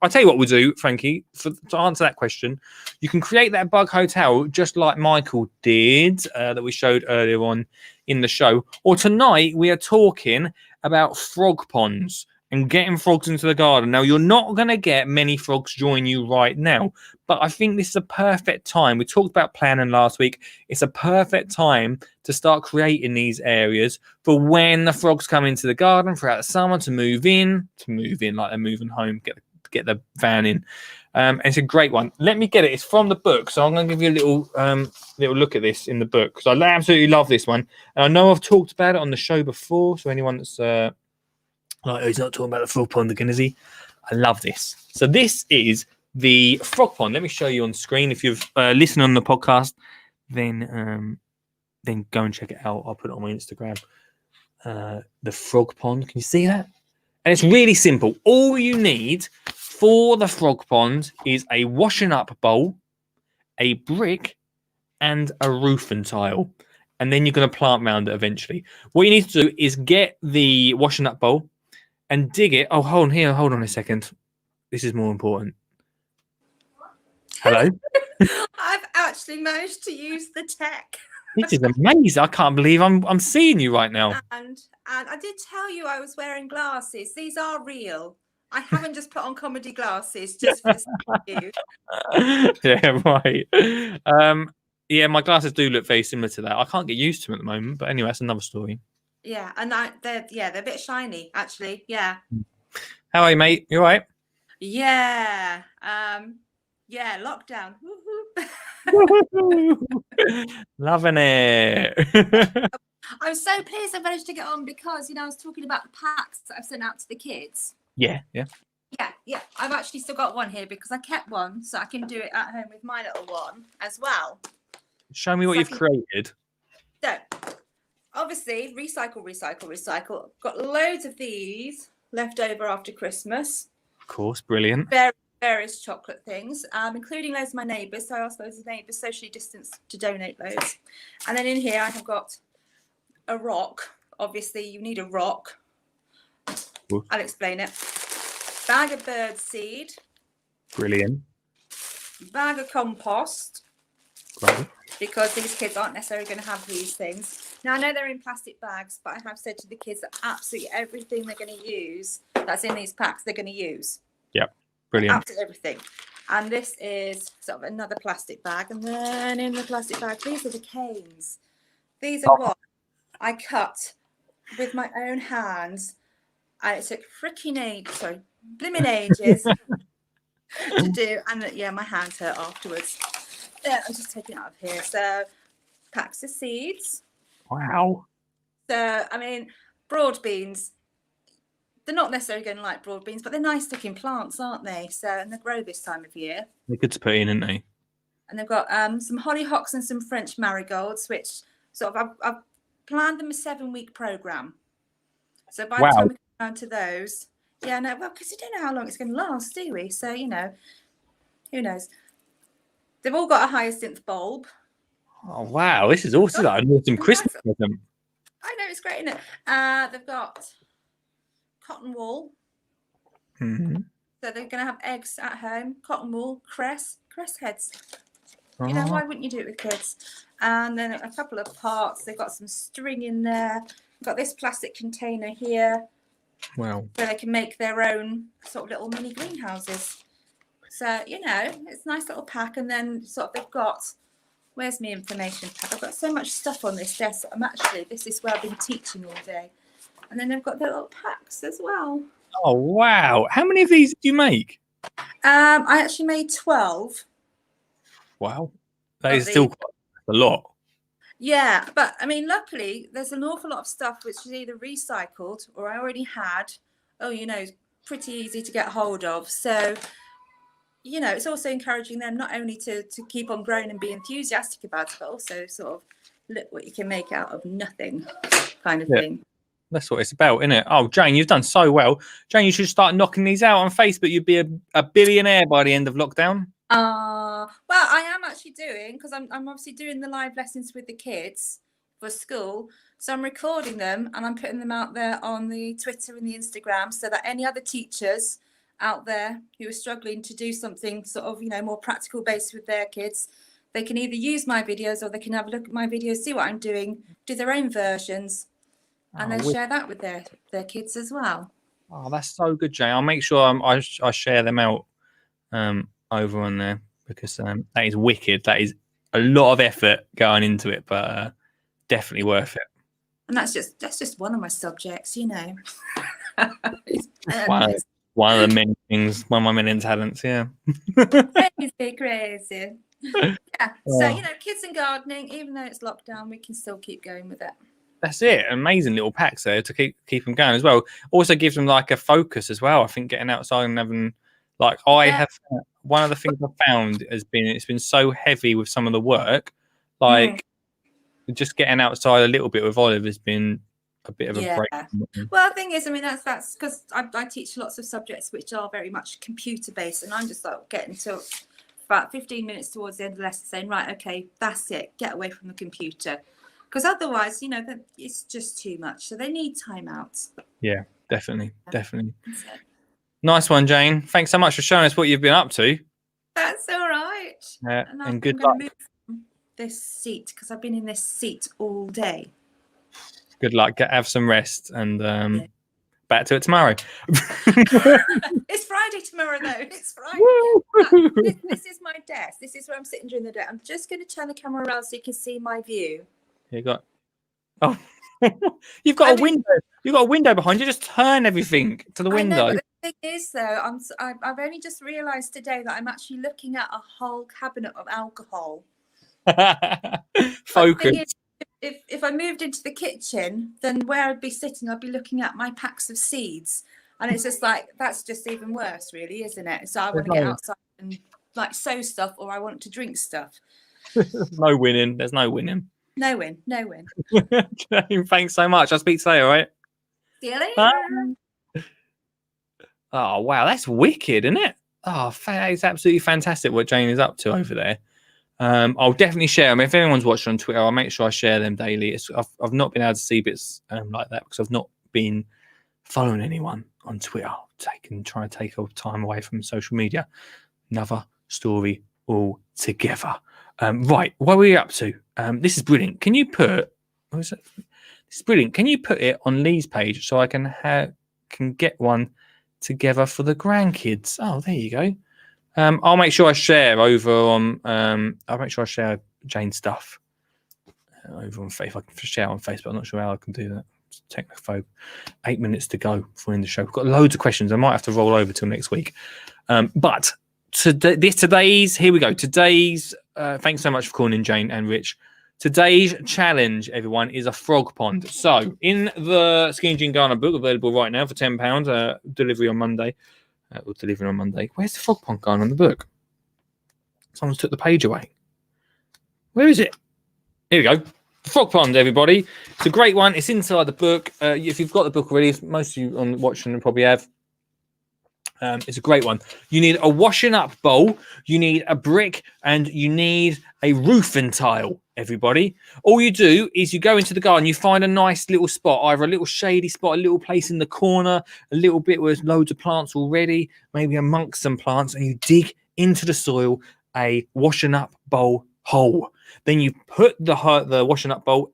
I'll tell you what we'll do, Frankie, to answer that question. You can create that bug hotel just like Michael did that we showed earlier on in the show. Or tonight we are talking about frog ponds and getting frogs into the garden. Now, you're not going to get many frogs join you right now, but I think this is a perfect time. We talked about planning last week. It's a perfect time to start creating these areas for when the frogs come into the garden throughout the summer to move in like they're moving home, get the get the van in. And it's a great one. Let me get it. It's from the book, so I'm going to give you a little look at this in the book because I absolutely love this one. And I know I've talked about it on the show before, so anyone that's like, oh, he's not talking about the frog pond again, is he? I love this. So this is the frog pond. Let me show you on screen. If you've listened on the podcast, then go and check it out. I'll put it on my Instagram. The frog pond. Can you see that? And it's really simple. All you need for the frog pond is a washing up bowl, a brick, and a roof and tile. And then you're going to plant around it eventually. What you need to do is get the washing up bowl and dig it. Oh, hold on a second. This is more important. Hello? I've actually managed to use the tech. This is amazing. I can't believe I'm seeing you right now. And I did tell you I was wearing glasses. These are real. I haven't just put on comedy glasses just for you. Yeah, right. Yeah, my glasses do look very similar to that. I can't get used to them at the moment, but anyway, that's another story. Yeah, and they're a bit shiny, actually. Yeah. How are you, mate? You all right? Yeah. Yeah, lockdown. Woo-hoo. Loving it. I'm so pleased I managed to get on because, I was talking about the packs that I've sent out to the kids. Yeah. Yeah. I've actually still got one here because I kept one so I can do it at home with my little one as well. Show me what you've created. So, obviously, recycle. Got loads of these left over after Christmas. Of course, brilliant. Various chocolate things, including loads of my neighbours. So I asked loads of neighbours socially distanced to donate loads. And then in here I have got a rock. Obviously, you need a rock. Ooh. I'll explain it. Bag of bird seed. Brilliant. Bag of compost. Great. Because these kids aren't necessarily going to have these things. Now, I know they're in plastic bags, but I have said to the kids that absolutely everything they're going to use that's in these packs, they're going to use. Yep. Brilliant. Absolutely everything. And this is sort of another plastic bag. And then in the plastic bag, these are the canes. These are what I cut with my own hands. And it took blimmin' ages to do. And yeah, my hands hurt afterwards. Yeah, I'm just taking it out of here. So, packs of seeds. Wow. So, broad beans. They're not necessarily going to like broad beans, but they're nice looking plants, aren't they? So, and they grow this time of year. They're good to put in, aren't they? And they've got some hollyhocks and some French marigolds, which sort of I've planned them a 7-week program. So by the time we come around to those, because you don't know how long it's going to last, do we? So who knows? They've all got a hyacinth bulb. Oh wow, this is awesome! I need some Christmas present. I know, it's great, isn't it? They've got cotton wool. Mm-hmm. So they're going to have eggs at home. Cotton wool, cress heads. Why wouldn't you do it with kids? And then a couple of parts. They've got some string in there. Got this plastic container here. Wow. So they can make their own sort of little mini greenhouses. So, it's a nice little pack. And then sort of they've got, where's my information pack? I've got so much stuff on this desk. This is where I've been teaching all day. And then they've got their little packs as well. Oh, wow. How many of these did you make? I actually made 12. Wow. That is still quite a lot. Yeah, but luckily there's an awful lot of stuff which is either recycled or I already had. Pretty easy to get hold of. So, it's also encouraging them not only to keep on growing and be enthusiastic about it, but also sort of look what you can make out of nothing kind of thing. That's what it's about, isn't it? Oh, Jane, you've done so well. Jane, you should start knocking these out on Facebook. You'd be a billionaire by the end of lockdown. Well, I am actually doing, because I'm obviously doing the live lessons with the kids for school. So I'm recording them and I'm putting them out there on the Twitter and the Instagram so that any other teachers out there who are struggling to do something sort of, more practical based with their kids, they can either use my videos or they can have a look at my videos, see what I'm doing, do their own versions, and then share that with their kids as well. Oh, that's so good, Jane. I'll make sure I share them out over on there because that is wicked. That is a lot of effort going into it, but definitely worth it. And that's just one of my subjects, One One of the many things, one of my many talents, yeah. Crazy. Yeah. So, kids and gardening, even though it's lockdown, we can still keep going with it. That's it. Amazing little packs there to keep them going as well. Also gives them like a focus as well. I think getting outside and having I have one of the things I've found has been it's been so heavy with some of the work, just getting outside a little bit with Olive has been a bit of a break. Well, the thing is, I mean, that's because I teach lots of subjects which are very much computer based, and I'm just getting to about 15 minutes towards the end of the lesson saying, right, okay, that's it, get away from the computer, because otherwise, it's just too much. So they need time out. Yeah, definitely. Nice one, Jane. Thanks so much for showing us what you've been up to. That's all right. And good luck. Move from this seat because I've been in this seat all day. Good luck. Have some rest, and back to it tomorrow. It's Friday tomorrow, though. It's Friday. This is my desk. This is where I'm sitting during the day. I'm just going to turn the camera around so you can see my view. You've got a window. You've got a window behind you. Just turn everything to the window. I know, but the thing is, though, I've only just realised today that I'm actually looking at a whole cabinet of alcohol. Focus. If I moved into the kitchen, then where I'd be sitting, I'd be looking at my packs of seeds, and it's just that's just even worse, really, isn't it? So I want to get outside and sow stuff, or I want to drink stuff. No winning. There's no winning. No win. Jane, thanks so much. I'll speak to you, all right? See you later. Oh, wow. That's wicked, isn't it? Oh, it's absolutely fantastic what Jane is up to over there. I'll definitely share them. If anyone's watching on Twitter, I'll make sure I share them daily. I've not been able to see bits like that because I've not been following anyone on Twitter. Trying to take time away from social media. Another story altogether. Right, what are we up to? This is brilliant. Can you put? What is it? This is brilliant. Can you put it on Lee's page so I can get one together for the grandkids? Oh, there you go. I'll make sure I share over on. I'll make sure I share Jane's stuff over on Facebook. If I can share it on Facebook, I'm not sure how I can do that. Technophobe. 8 minutes to go for in the show. We've got loads of questions. I might have to roll over till next week. But today's here we go. Today's thanks so much for calling in, Jane and Rich. Today's challenge, everyone, is a frog pond. So in the Skinny Jean Gardener book, available right now for £10, delivery on Monday. Or delivering on Monday. Where's the frog pond going on the book? Someone's took the page away. Where is it? Here we go. Frog pond, everybody. It's a great one. It's inside the book. If you've got the book already, most of you on watching probably have. It's a great one. You need a washing up bowl, you need a brick, and you need a roofing tile, everybody. All you do is you go into the garden, you find a nice little spot, either a little shady spot, a little place in the corner, a little bit where there's loads of plants already, maybe amongst some plants, and you dig into the soil a washing up bowl hole. Then you put the washing up bowl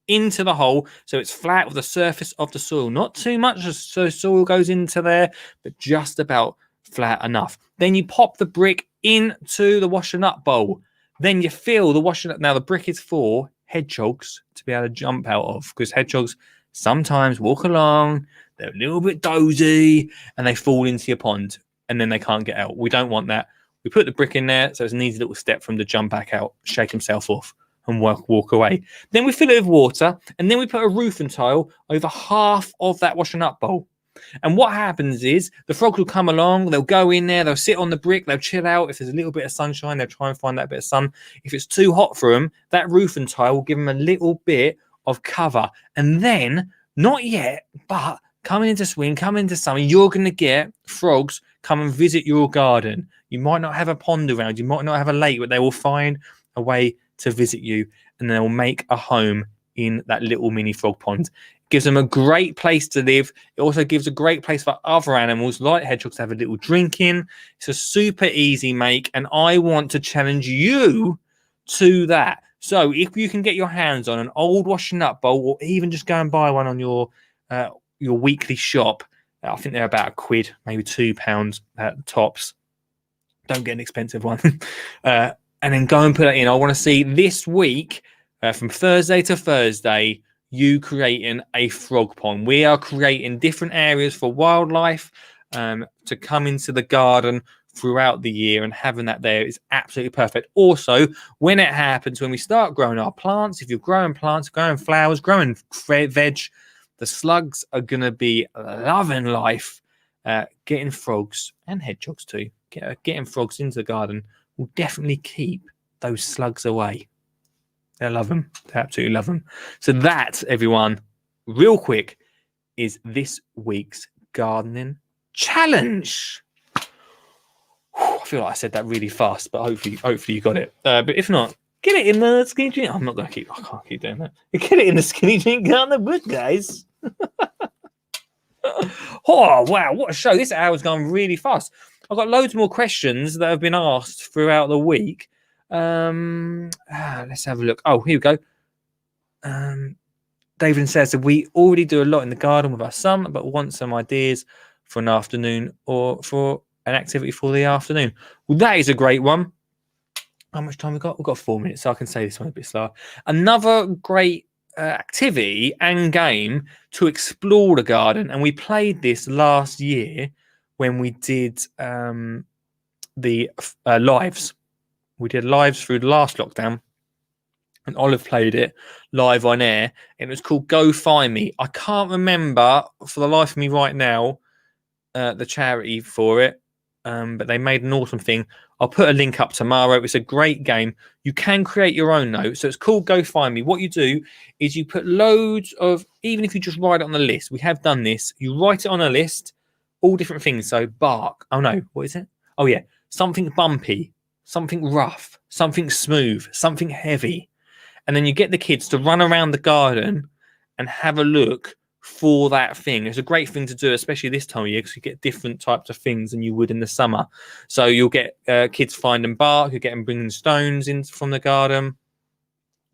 into the hole so it's flat with the surface of the soil, not too much so soil goes into there, but just about flat enough. Then you pop the brick into the washing up bowl. Then you fill the washing up. Now the brick is for hedgehogs to be able to jump out of, because hedgehogs sometimes walk along, they're a little bit dozy, and they fall into your pond and then they can't get out. We don't want that. We put the brick in there so it's an easy little step for him to jump back out, shake himself off, and walk away. Then we fill it with water, and then we put a roofing tile over half of that washing up bowl. And what happens is the frogs will come along, they'll go in there, they'll sit on the brick, they'll chill out. If there's a little bit of sunshine, they'll try and find that bit of sun. If it's too hot for them, that roofing tile will give them a little bit of cover. And then, not yet, but coming into spring, coming into summer, you're going to get frogs come and visit your garden. You might not have a pond around, you might not have a lake, but they will find a way to visit you, and they'll make a home in that little mini frog pond. It gives them a great place to live. It also gives a great place for other animals like hedgehogs to have a little drink in. It's a super easy make, and I want to challenge you to that. So if you can get your hands on an old washing up bowl, or even just go and buy one on your weekly shop, I think they're about £1, maybe £2 tops. Don't get an expensive one. And then go and put it in. I want to see this week, from Thursday to Thursday, you creating a frog pond. We are creating different areas for wildlife. to come into the garden throughout the year, and having that there is absolutely perfect. Also, when it happens, when we start growing our plants, if you're growing plants, growing flowers, growing veg, the slugs are going to be loving life. Getting frogs and hedgehogs too, getting frogs into the garden will definitely keep those slugs away. They love them. They absolutely love them. So that, everyone, real quick, is this week's gardening challenge. I feel like I said that really fast, but hopefully you got it. But if not, get it in the Skinny Jean. I can't keep doing that. Get it in the Skinny Jean Gardener book, guys. Oh wow, what a show! This hour's gone really fast. I've got loads more questions that have been asked throughout the week. Let's have a look. Oh, here we go. David says that we already do a lot in the garden with our son, but want some ideas for an afternoon or for an activity for the afternoon. Well, that is a great one. How much time we got? We've got 4 minutes, so I can say this one a bit slower. Another great activity and game to explore the garden, and we played this last year when we did the lives. We did lives through the last lockdown, and Olive played it live on air, and it was called Go Find Me. I can't remember for the life of me right now the charity for it, but they made an awesome thing. I'll put a link up tomorrow. It's a great game. You can create your own notes. So it's called Go Find Me. What you do is you put loads of, even if you just write it on the list, we have done this. You write it on a list, all different things. So bark. Oh no, what is it? Oh yeah, something bumpy, something rough, something smooth, something heavy. And then you get the kids to run around the garden and have a look for that thing. It's a great thing to do, especially this time of year, because you get different types of things than you would in the summer. So you'll get kids finding bark, you'll get them bringing stones in from the garden.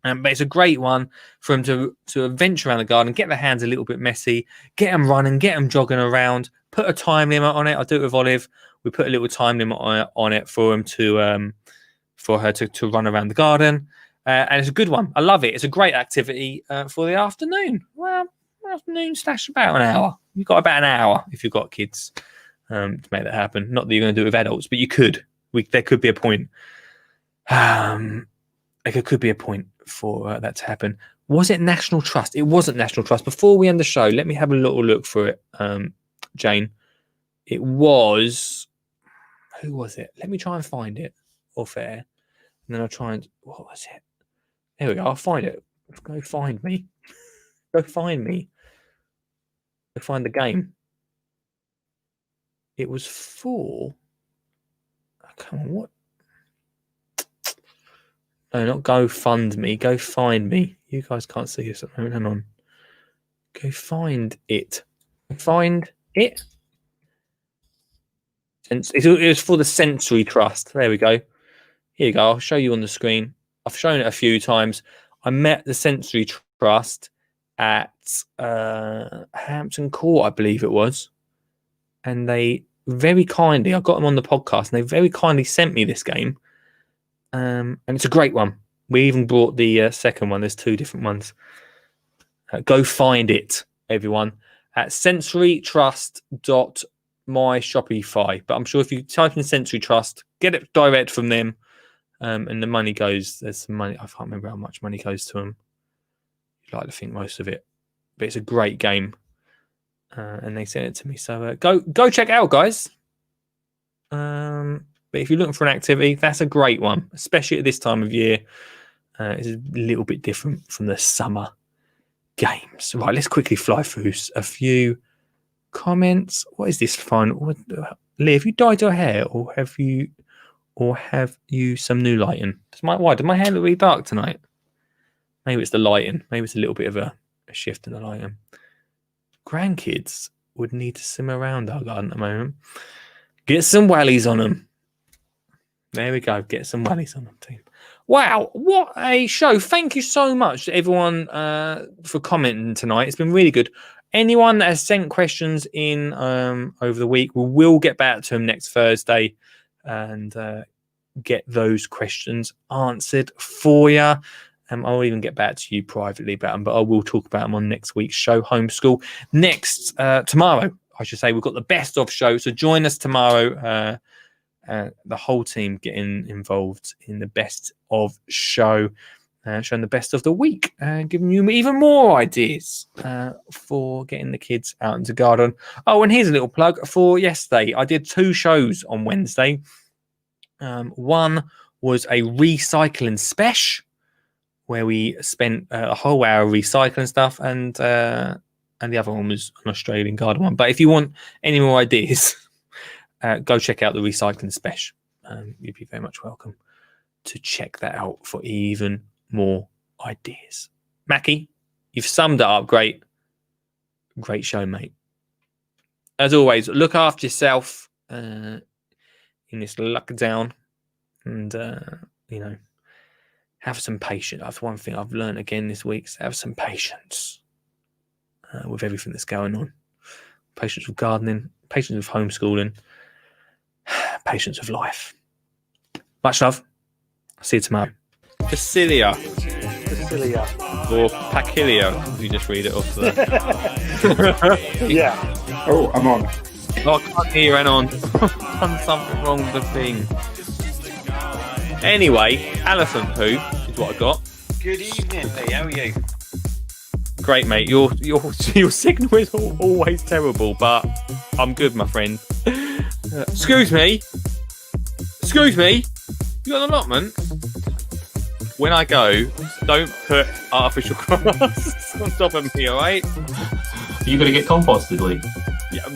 But it's a great one for them to venture around the garden, get their hands a little bit messy, get them running, get them jogging around, put a time limit on it. I do it with Olive. We put a little time limit on it for them for her to run around the garden. And it's a good one. I love it. It's a great activity for the afternoon. Well, afternoon / about an hour. You've got about an hour if you've got kids to make that happen. Not that you're going to do it with adults, but you could. There could be a point. There could be a point for that to happen. Was it National Trust? It wasn't National Trust. Before we end the show, let me have a little look for it, Jane. It was... Who was it? Let me try and find it off air. And then I'll try and... What was it? There we go. I'll find it. Go find me. Go find me. Go find the game. It was for... Oh, come on, what? No, not Go Fund Me. Go Find Me. You guys can't see this at the moment. Hang on. Go find it. Find it. It was for the Sensory Trust. There we go. Here you go. I'll show you on the screen. I've shown it a few times. I met the Sensory Trust at Hampton Court, I believe it was. And they very kindly, I got them on the podcast, and they very kindly sent me this game. And it's a great one. We even brought the second one. There's 2 different ones. Go find it, everyone, at sensorytrust.myshopify. But I'm sure if you type in Sensory Trust, get it direct from them, and the money goes. There's some money. I can't remember how much money goes to them. You'd like to think most of it, but it's a great game, and they sent it to me. So go check it out, guys. But if you're looking for an activity, that's a great one, especially at this time of year. It's a little bit different from the summer games. Right, let's quickly fly through a few comments. What is this fun? Lee, have you dyed your hair, or have you some new lighting? Why did my hair look really dark tonight? Maybe it's the lighting. Maybe it's a little bit of a shift in the lighting. Grandkids would need to sim around our garden at the moment. Get some wellies on them. There we go. Get some wellies on them, team. Wow, what a show. Thank you so much to everyone for commenting tonight. It's been really good. Anyone that has sent questions in over the week, we will get back to them next Thursday and get those questions answered for you. I'll even get back to you privately about them, but I will talk about them on next week's show, Homeschool. Next, tomorrow, I should say, we've got the best of show. So join us tomorrow. The whole team getting involved in the best of show, showing the best of the week, giving you even more ideas for getting the kids out into garden. Oh, and here's a little plug for yesterday. I did 2 shows on Wednesday. One was a recycling special where we spent a whole hour recycling stuff, and the other one was an Australian garden one. But if you want any more ideas, go check out the recycling special. You'd be very much welcome to check that out for even more ideas. Mackie, you've summed it up. Great show, mate. As always, look after yourself in this lockdown, and have some patience. That's one thing I've learned again this week. So have some patience with everything that's going on. Patience with gardening, patience with homeschooling, patience with life. Much love. I'll see you tomorrow. Facilia. Or Pacilia. You just read it off there. Yeah. Oh, I'm on. Oh, I can't hear you, Anon. I've done something wrong with the thing. Anyway, elephant poo is what I got. Good evening, Lee. How are you? Great, mate. Your signal is always terrible, but I'm good, my friend. Excuse me. You got an allotment? When I go, don't put artificial grass on top of me, all right? Are you going to get composted, Lee? Yeah,